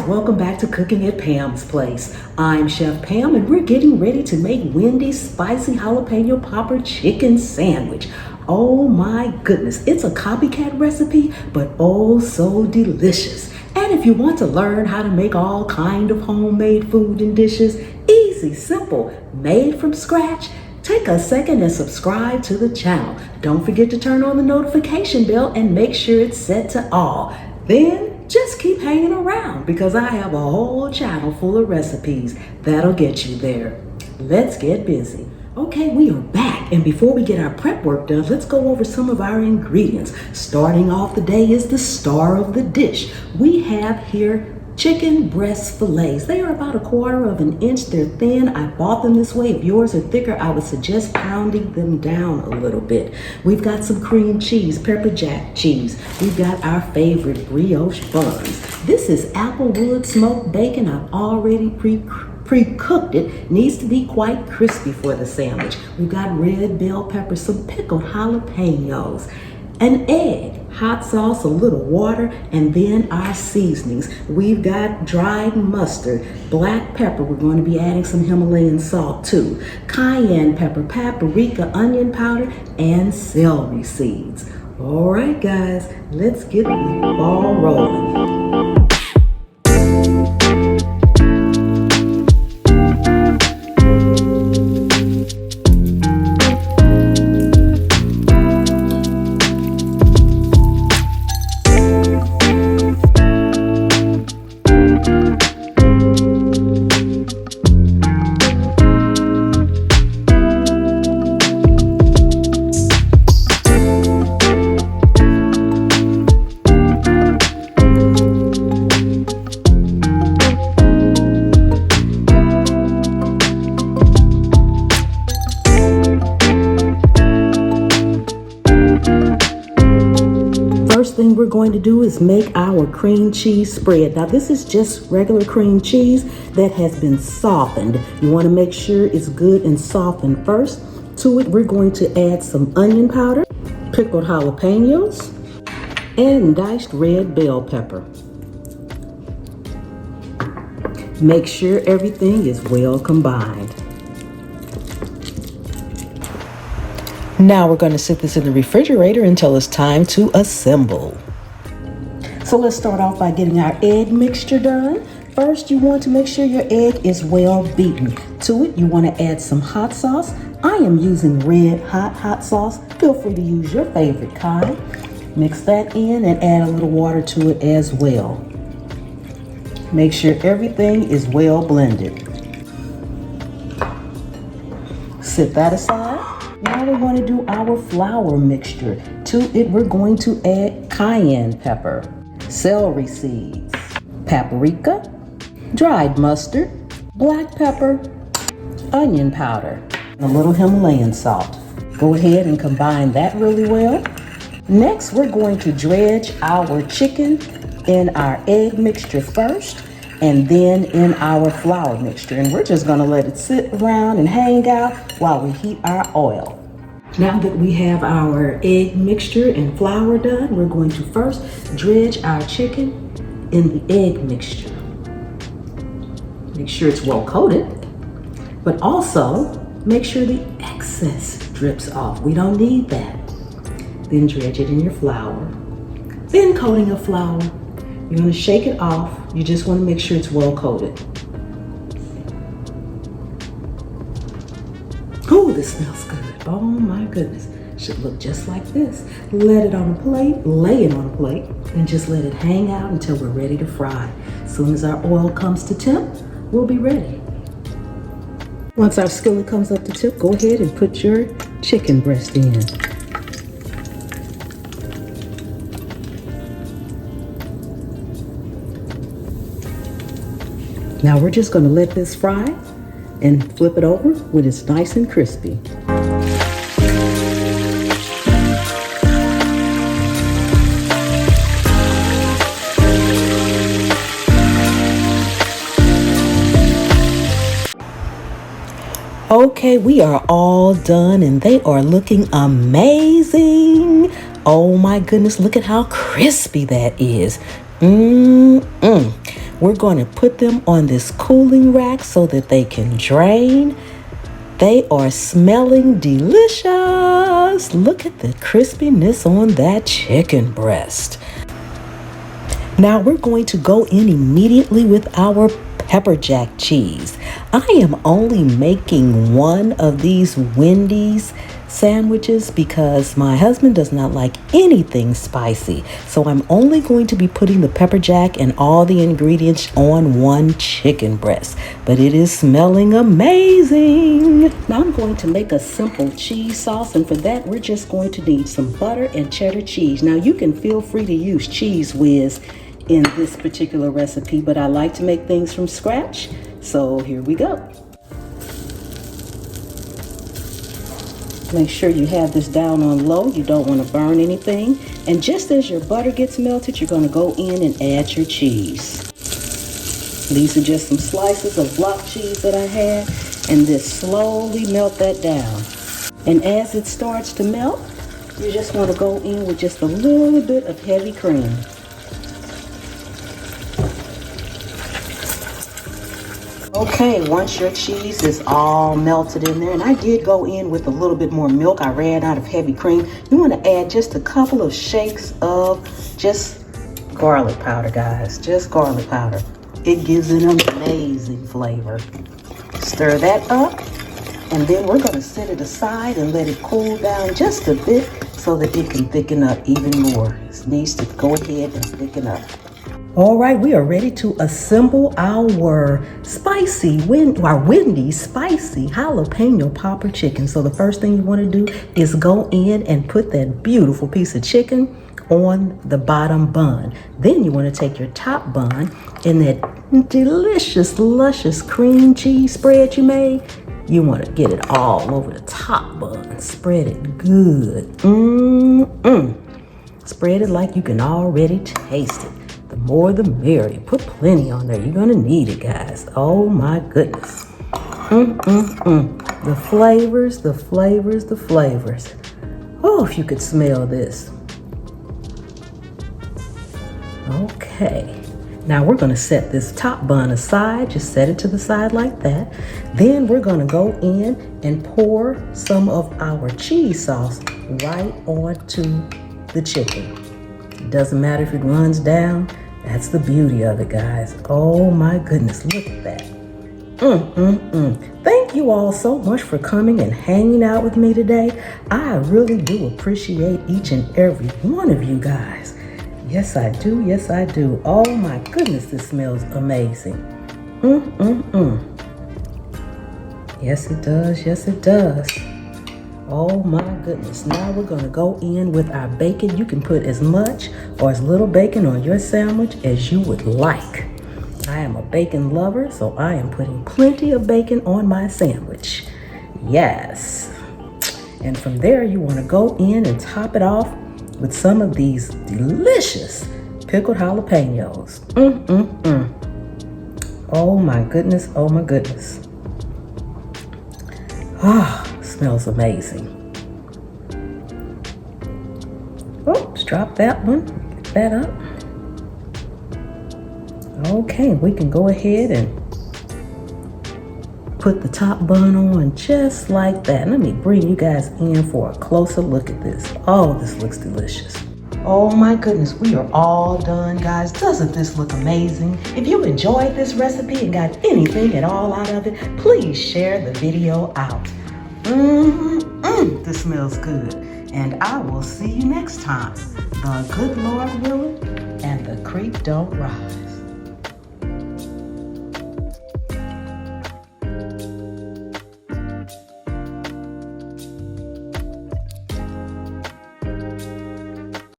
welcome back to Cooking at Pam's Place. I'm Chef Pam and we're getting ready to make Wendy's spicy jalapeno popper chicken sandwich. Oh my goodness, it's a copycat recipe, but oh so delicious. And if you want to learn how to make all kind of homemade food and dishes, easy, simple, made from scratch, take a second and subscribe to the channel. Don't forget to turn on the notification bell and make sure it's set to all. Then just keep hanging around because I have a whole channel full of recipes that'll get you there. Let's get busy. Okay, we are back, and before we get our prep work done, let's go over some of our ingredients. Starting off the day is the star of the dish. We have here chicken breast fillets. They are about 1/4 inch. They're thin. I bought them this way. If yours are thicker, I would suggest pounding them down a little bit. We've got some cream cheese, pepper jack cheese. We've got our favorite brioche buns. This is applewood smoked bacon. I've already pre-cooked it. Needs to be quite crispy for the sandwich. We've got red bell pepper, some pickled jalapenos, an egg, hot sauce, a little water, and then our seasonings. We've got dried mustard, black pepper. We're going to be adding some Himalayan salt too. Cayenne pepper, paprika, onion powder, and celery seeds. All right, guys, let's get the ball rolling. First thing we're going to do is make our cream cheese spread. Now this is just regular cream cheese that has been softened. You want to make sure it's good and softened first. To it, we're going to add some onion powder, pickled jalapenos, and diced red bell pepper. Make sure everything is well combined. Now we're going to sit this in the refrigerator until it's time to assemble. So let's start off by getting our egg mixture done. First, you want to make sure your egg is well beaten. To it, you want to add some hot sauce. I am using red hot sauce. Feel free to use your favorite kind. Mix that in and add a little water to it as well. Make sure everything is well blended. Set that aside. Now we're going to do our flour mixture. To it, we're going to add cayenne pepper, celery seeds, paprika, dried mustard, black pepper, onion powder, and a little Himalayan salt. Go ahead and combine that really well. Next, we're going to dredge our chicken in our egg mixture first, and then in our flour mixture. And we're just gonna let it sit around and hang out while we heat our oil. Now that we have our egg mixture and flour done, we're going to first dredge our chicken in the egg mixture. Make sure it's well coated, but also make sure the excess drips off. We don't need that. Then dredge it in your flour. Then coating of flour. You're going to shake it off. You just want to make sure it's well coated. Oh, this smells good. Oh my goodness. Should look just like this. Let it on a plate, lay it on a plate, and just let it hang out until we're ready to fry. As soon as our oil comes to temp, we'll be ready. Once our skillet comes up to temp, go ahead and put your chicken breast in. Now we're just going to let this fry and flip it over when it's nice and crispy. Okay, we are all done and they are looking amazing. Oh my goodness, look at how crispy that is. We're going to put them on this cooling rack so that they can drain. They are smelling delicious. Look at the crispiness on that chicken breast. Now we're going to go in immediately with our pepper jack cheese. I am only making one of these Wendy's sandwiches because my husband does not like anything spicy. So I'm only going to be putting the pepper jack and all the ingredients on one chicken breast. But it is smelling amazing. Now I'm going to make a simple cheese sauce, and for that we're just going to need some butter and cheddar cheese. Now you can feel free to use Cheese Whiz in this particular recipe, but I like to make things from scratch. So here we go. Make sure you have this down on low. You don't want to burn anything. And just as your butter gets melted, you're going to go in and add your cheese. These are just some slices of block cheese that I had, and just slowly melt that down. And as it starts to melt, you just want to go in with just a little bit of heavy cream. Okay, once your cheese is all melted in there, and I did go in with a little bit more milk. I ran out of heavy cream. You want to add just a couple of shakes of just garlic powder, guys. Just garlic powder. It gives it an amazing flavor. Stir that up, and then we're going to set it aside and let it cool down just a bit so that it can thicken up even more. It needs to go ahead and thicken up. All right, we are ready to assemble our Wendy's spicy jalapeno popper chicken. So the first thing you want to do is go in and put that beautiful piece of chicken on the bottom bun. Then you want to take your top bun and that delicious, luscious cream cheese spread you made. You want to get it all over the top bun. Spread it good. Spread it like you can already taste it. The more the merrier. Put plenty on there. You're gonna need it, guys. Oh my goodness. The flavors, the flavors, the flavors. Oh, if you could smell this. Okay. Now we're gonna set this top bun aside. Just set it to the side like that. Then we're gonna go in and pour some of our cheese sauce right onto the chicken. It doesn't matter if it runs down. That's the beauty of it, guys. Oh my goodness, look at that. Thank you all so much for coming and hanging out with me today. I really do appreciate each and every one of you guys. Yes, I do. Yes, I do. Oh my goodness, this smells amazing. Yes, it does. Yes, it does. Oh my goodness. Now we're going to go in with our bacon. You can put as much or as little bacon on your sandwich as you would like. I am a bacon lover, so I am putting plenty of bacon on my sandwich. Yes. And from there, you want to go in and top it off with some of these delicious pickled jalapenos. Oh my goodness. Oh my goodness. Smells amazing. Oops, drop that one. Get that up. Okay, we can go ahead and put the top bun on just like that. Let me bring you guys in for a closer look at this. Oh, this looks delicious. Oh my goodness, we are all done, guys. Doesn't this look amazing? If you enjoyed this recipe and got anything at all out of it, please share the video out. This smells good. And I will see you next time. The good Lord willing and the creek don't rise.